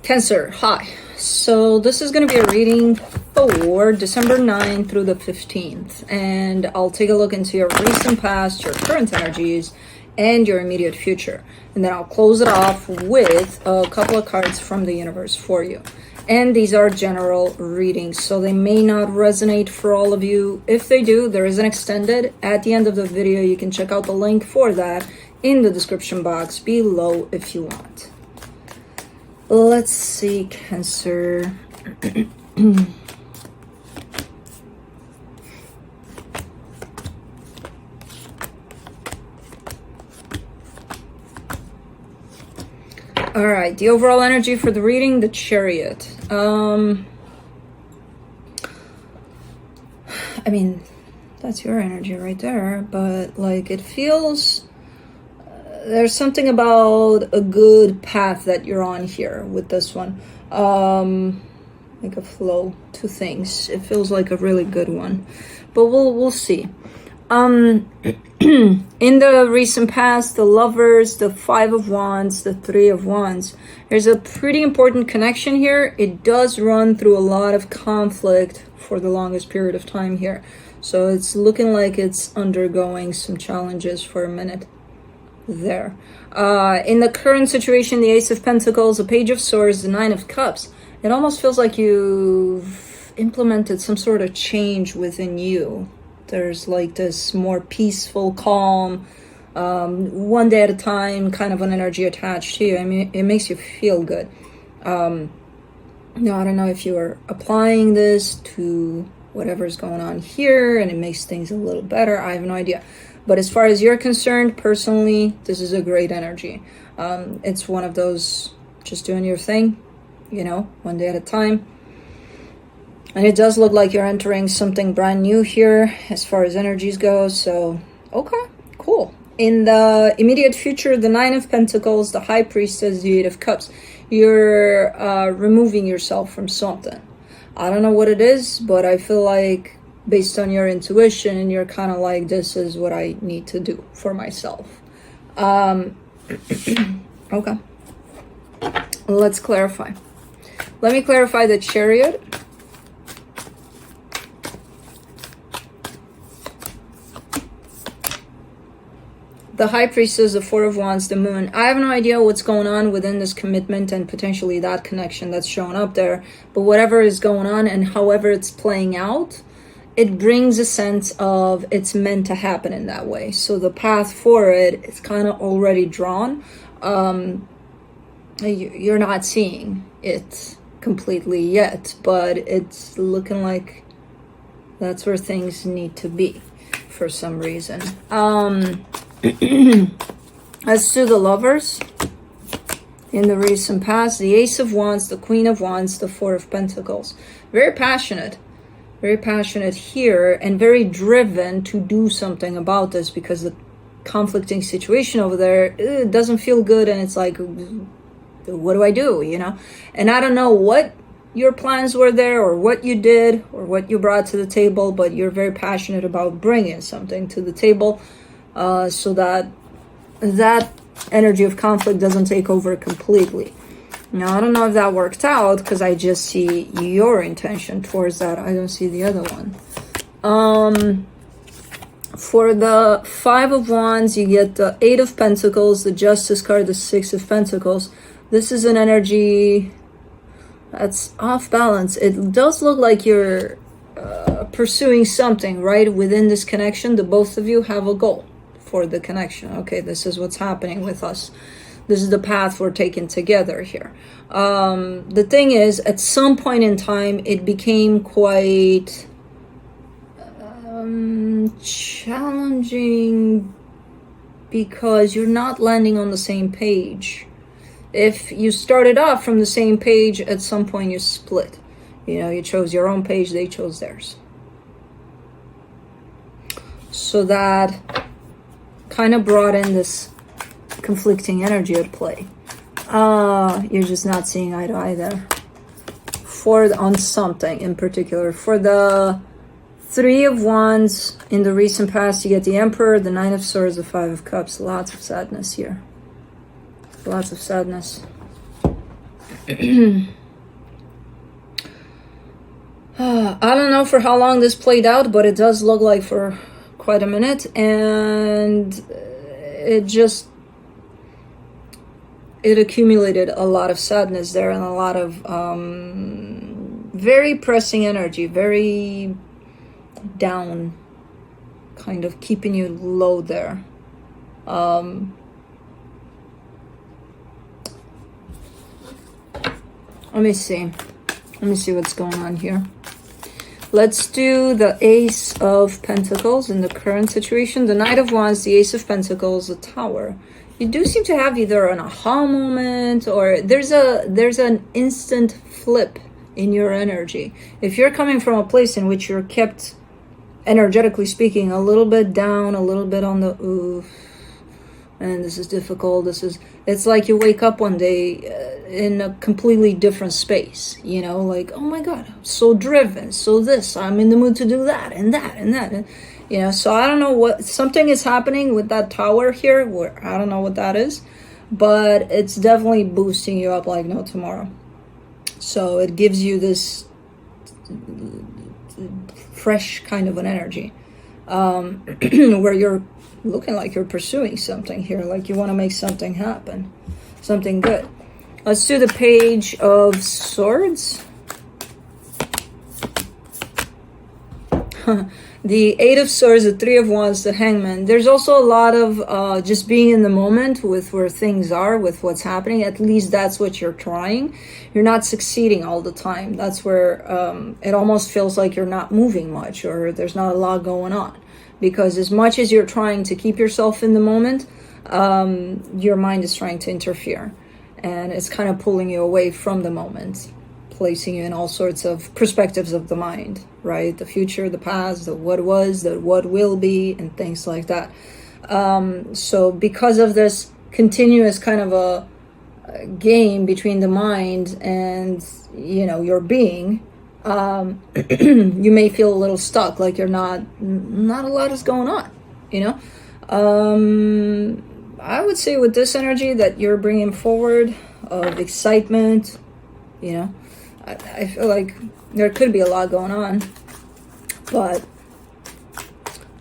Cancer, hi. So this is going to be a reading for December 9th through the 15th. And I'll take a look into your recent past, your current energies, and your immediate future. And then I'll close it off with a couple of cards from the universe for you. And these are general readings, so they may not resonate for all of you. If they do, there is an extended. At the end of the video, you can check out the link for that in the description box below if you want. Let's see, Cancer. All right, the overall energy for the reading, the Chariot. I mean, that's your energy right there, but like it feels there's something about a good path that you're on here with this one. Like a flow to things. It feels like a really good one, but we'll see. In the recent past, the Lovers, the Five of Wands, the Three of Wands, there's a pretty important connection here. It does run through a lot of conflict for the longest period of time here, so it's looking like it's undergoing some challenges for a minute there. In the current situation, the Ace of Pentacles, the Page of Swords, the Nine of Cups, it almost feels like you've implemented some sort of change within you. There's like this more peaceful, calm, one day at a time kind of an energy attached to you. I mean, it makes you feel good. Now, I don't know if you are applying this to whatever's going on here and it makes things a little better. I have no idea. But as far as you're concerned, personally, this is a great energy. It's one of those just doing your thing, you know, one day at a time. And it does look like you're entering something brand new here as far as energies go. So, okay, cool. In the immediate future, the Nine of Pentacles, the High Priestess, the Eight of Cups. You're removing yourself from something. I don't know what it is, but I feel like based on your intuition, you're kind of like, this is what I need to do for myself. Okay. Let's clarify. Let me clarify the Chariot. The High Priestess, the Four of Wands, the Moon. I have no idea what's going on within this commitment and potentially that connection that's showing up there. But whatever is going on and however it's playing out, it brings a sense of it's meant to happen in that way. So the path for it is kind of already drawn. You're not seeing it completely yet, but it's looking like that's where things need to be for some reason. As to the Lovers, in the recent past, the Ace of Wands, the Queen of Wands, the Four of Pentacles. Very passionate here and very driven to do something about this because the conflicting situation over there, it doesn't feel good, and it's like, what do I do, you know? And I don't know what your plans were there or what you did or what you brought to the table, but you're very passionate about bringing something to the table so that that energy of conflict doesn't take over completely. Now, I don't know if that worked out because I just see your intention towards that. I don't see the other one. For the Five of Wands, you get the Eight of Pentacles, the Justice card, the Six of Pentacles. This is an energy that's off balance. It does look like you're pursuing something, right? Within this connection, the both of you have a goal for the connection. Okay, this is what's happening with us. This is the path we're taking together here. The thing is, at some point in time, it became quite challenging because you're not landing on the same page. If you started off from the same page, at some point you split. You know, you chose your own page, they chose theirs. So that kind of brought in this conflicting energy at play. You're just not seeing eye to eye there on something in particular. For the Three of Wands, in the recent past, you get the Emperor, the Nine of Swords, the Five of Cups. Lots of sadness here. Lots of sadness. I don't know for how long this played out, but it does look like for quite a minute, and it accumulated a lot of sadness there and a lot of very pressing energy, very down, kind of keeping you low there. Let me see what's going on here. Let's do the Ace of Pentacles in the current situation, the Knight of Wands, the Ace of Pentacles, the Tower. You do seem to have either an aha moment, or there's an instant flip in your energy. If you're coming from a place in which you're kept, energetically speaking, a little bit down, a little bit on the oof, and this is difficult, it's like you wake up one day in a completely different space, you know, like, oh my god, I'm so driven, so this, I'm in the mood to do that and that and that, and, you know. So I don't know what, something is happening with that Tower here, where I don't know what that is, but it's definitely boosting you up like no tomorrow. So it gives you this fresh kind of an energy, where you're looking like you're pursuing something here, like you want to make something happen, something good. Let's do the Page of Swords. The Eight of Swords, the Three of Wands, the Hangman. There's also a lot of just being in the moment with where things are, with what's happening. At least that's what you're trying. You're not succeeding all the time. That's where it almost feels like you're not moving much, or there's not a lot going on. Because as much as you're trying to keep yourself in the moment, your mind is trying to interfere. And it's kind of pulling you away from the moment, placing you in all sorts of perspectives of the mind, right? The future, the past, the what was, the what will be, and things like that. So because of this continuous kind of a game between the mind and, you know, your being, you may feel a little stuck, like you're not a lot is going on, you know. I would say with this energy that you're bringing forward of excitement, you know, I feel like there could be a lot going on. But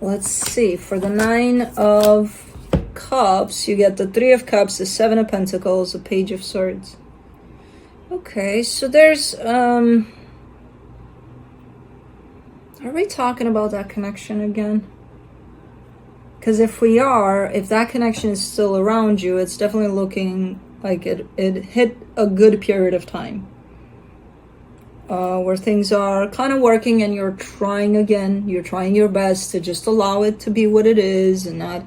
let's see, for the Nine of Cups, you get the Three of Cups, the Seven of Pentacles, the Page of Swords. Okay, so there's are we talking about that connection again? Because if that connection is still around you, it's definitely looking like it hit a good period of time. Where things are kind of working and you're trying again. You're trying your best to just allow it to be what it is and not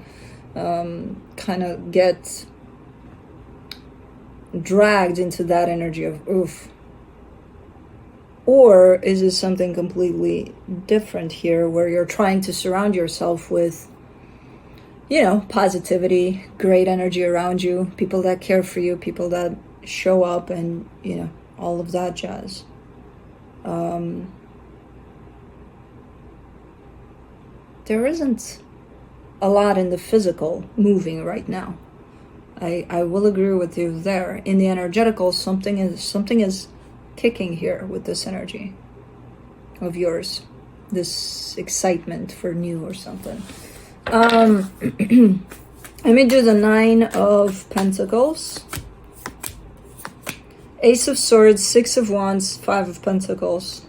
kind of get dragged into that energy of oof. Or is it something completely different here where you're trying to surround yourself with, you know, positivity, great energy around you, people that care for you, people that show up, and, you know, all of that jazz. There isn't a lot in the physical moving right now. I will agree with you there. In the energetical, something is kicking here with this energy of yours, this excitement for new or something. Let me do the Nine of Pentacles, Ace of Swords, Six of Wands, Five of Pentacles.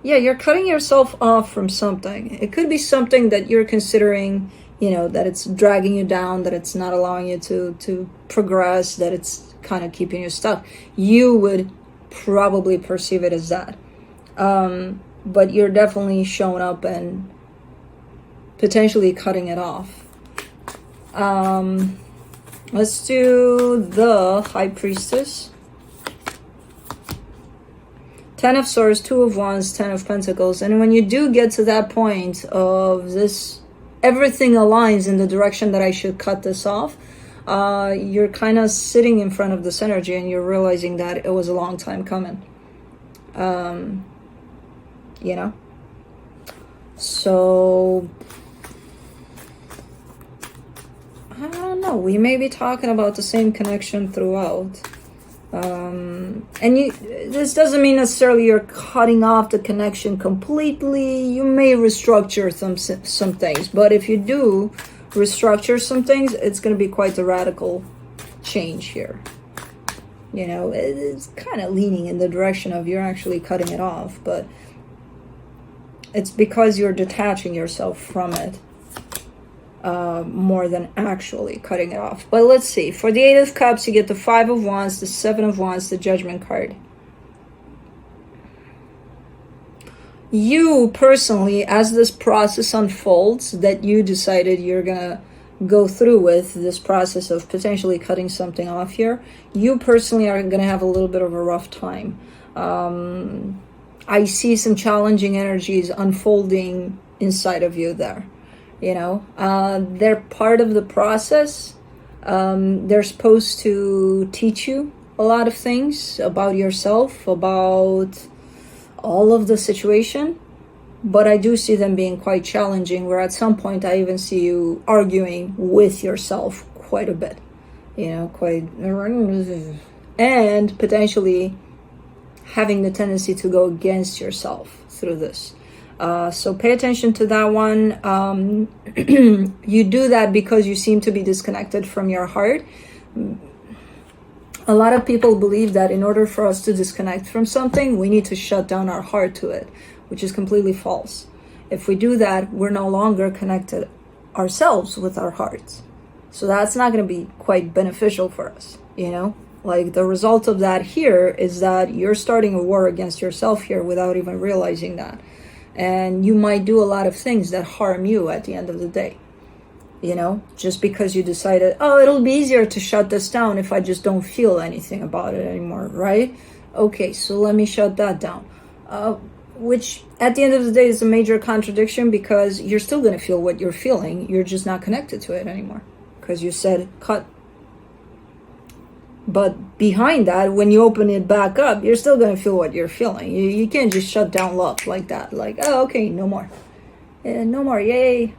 Yeah, you're cutting yourself off from something. It could be something that you're considering, you know, that it's dragging you down, that it's not allowing you to progress, that it's kind of keeping you stuck. You would probably perceive it as that. But you're definitely showing up and potentially cutting it off. Let's do the High Priestess. Ten of Swords, Two of Wands, Ten of Pentacles. And when you do get to that point of this, everything aligns in the direction that I should cut this off, you're kind of sitting in front of this energy and you're realizing that it was a long time coming. You know? So I don't know. We may be talking about the same connection throughout. This doesn't mean necessarily you're cutting off the connection completely. You may restructure some things, but if you do restructure some things, it's going to be quite a radical change here. You know, it's kind of leaning in the direction of you're actually cutting it off, but it's because you're detaching yourself from it more than actually cutting it off. But let's see. For the Eight of Cups, you get the Five of Wands, the Seven of Wands, the Judgment card. You personally, as this process unfolds, that you decided you're gonna go through with this process of potentially cutting something off here, you personally are gonna have a little bit of a rough time. I see some challenging energies unfolding inside of you there. You know, they're part of the process. They're supposed to teach you a lot of things about yourself, about all of the situation, but I do see them being quite challenging, where at some point I even see you arguing with yourself quite a bit, you know, and potentially having the tendency to go against yourself through this. So pay attention to that one. You do that because you seem to be disconnected from your heart. A lot of people believe that in order for us to disconnect from something, we need to shut down our heart to it, which is completely false. If we do that, we're no longer connected ourselves with our hearts. So that's not going to be quite beneficial for us, you know? Like, the result of that here is that you're starting a war against yourself here without even realizing that. And you might do a lot of things that harm you at the end of the day. You know, just because you decided, oh, it'll be easier to shut this down if I just don't feel anything about it anymore, right? Okay, so let me shut that down. Which at the end of the day is a major contradiction, because you're still going to feel what you're feeling. You're just not connected to it anymore because you said cut. But behind that, when you open it back up, you're still going to feel what you're feeling. You can't just shut down love like that. Like, oh, okay, no more. No more, yay.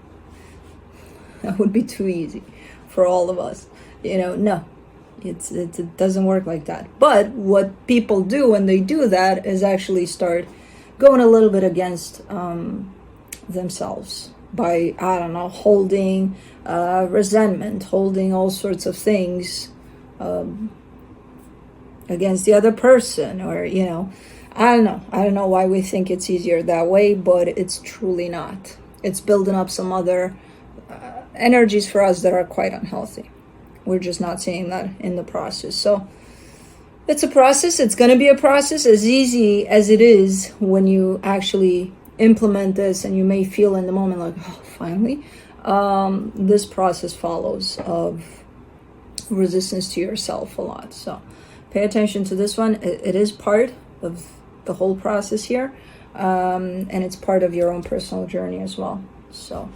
That would be too easy for all of us. You know, no. It doesn't work like that. But what people do when they do that is actually start going a little bit against themselves by, I don't know, holding resentment, holding all sorts of things against the other person, or, you know, I don't know why we think it's easier that way, but it's truly not. It's building up some other energies for us that are quite unhealthy. We're just not seeing that in the process. So it's a process. It's going to be a process, as easy as it is when you actually implement this, and you may feel in the moment like, oh, finally. This process follows of resistance to yourself a lot. So pay attention to this one. It is part of the whole process here, and it's part of your own personal journey as well. So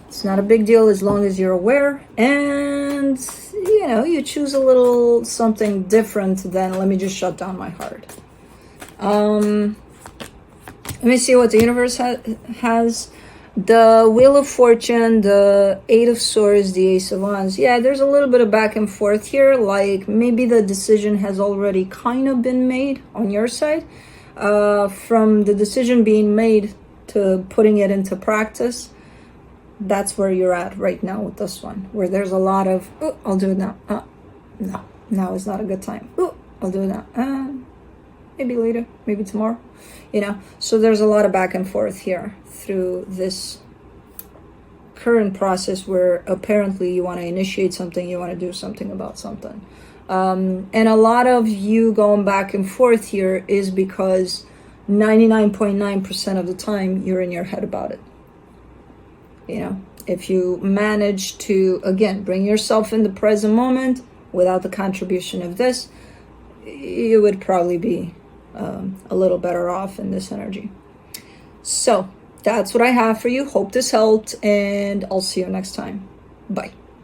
it's not a big deal as long as you're aware, and, you know, you choose a little something different than let me just shut down my heart. Let me see what the universe has. The Wheel of Fortune, the Eight of Swords, the Ace of Wands. Yeah, there's a little bit of back and forth here. Like, maybe the decision has already kind of been made on your side. From the decision being made to putting it into practice, that's where you're at right now with this one, where there's a lot of, oh, I'll do it now. No, now is not a good time. Oh, I'll do it now. Maybe later, maybe tomorrow, you know. So there's a lot of back and forth here through this current process, where apparently you want to initiate something, you want to do something about something. And a lot of you going back and forth here is because 99.9% of the time you're in your head about it. You know, if you manage to, again, bring yourself in the present moment without the contribution of this, you would probably be a little better off in this energy. So that's what I have for you. Hope this helped, and I'll see you next time. Bye.